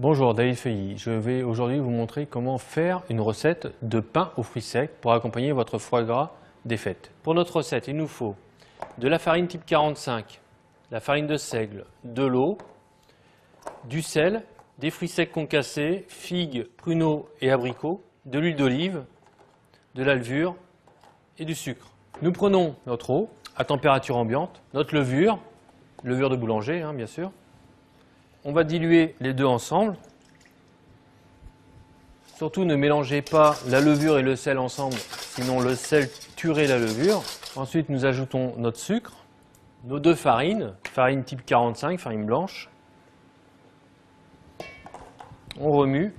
Bonjour, David Feuilly. Je vais aujourd'hui vous montrer comment faire une recette de pain aux fruits secs pour accompagner votre foie gras des fêtes. Pour notre recette, il nous faut de la farine type 45, la farine de seigle, de l'eau, du sel, des fruits secs concassés, figues, pruneaux et abricots, de l'huile d'olive, de la levure et du sucre. Nous prenons notre eau à température ambiante, notre levure de boulanger bien sûr. On va diluer les deux ensemble. Surtout ne mélangez pas la levure et le sel ensemble, sinon le sel tuerait la levure. Ensuite nous ajoutons notre sucre, nos deux farines, farine type 45, farine blanche. On remue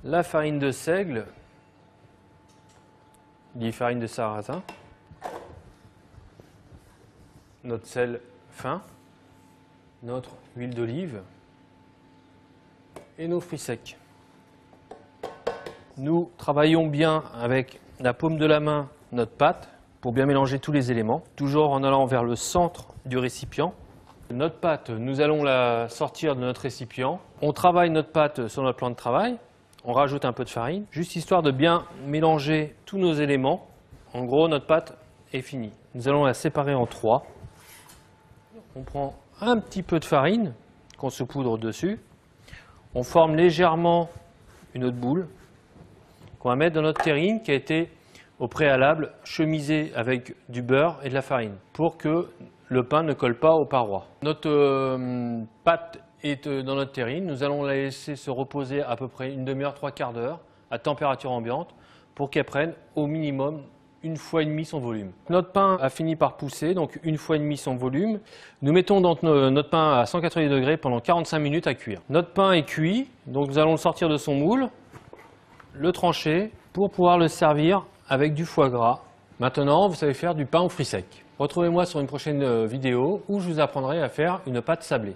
la farine de seigle, dit farine de sarrasin, notre sel fin, notre huile d'olive et nos fruits secs. Nous travaillons bien avec la paume de la main notre pâte pour bien mélanger tous les éléments, toujours en allant vers le centre du récipient. Notre pâte, nous allons la sortir de notre récipient. On travaille notre pâte sur notre plan de travail. On rajoute un peu de farine, juste histoire de bien mélanger tous nos éléments. En gros, notre pâte est finie. Nous allons la séparer en trois. On prend un petit peu de farine qu'on saupoudre dessus. On forme légèrement une autre boule qu'on va mettre dans notre terrine qui a été au préalable chemisée avec du beurre et de la farine pour que le pain ne colle pas aux parois. Notre pâte est dans notre terrine. Nous allons la laisser se reposer à peu près une demi-heure, trois quarts d'heure à température ambiante pour qu'elle prenne au minimum une fois et demie son volume. Notre pain a fini par pousser, donc une fois et demie son volume. Nous mettons donc notre pain à 180 degrés pendant 45 minutes à cuire. Notre pain est cuit, donc nous allons le sortir de son moule, le trancher pour pouvoir le servir avec du foie gras. Maintenant, vous savez faire du pain aux fruits secs. Retrouvez-moi sur une prochaine vidéo où je vous apprendrai à faire une pâte sablée.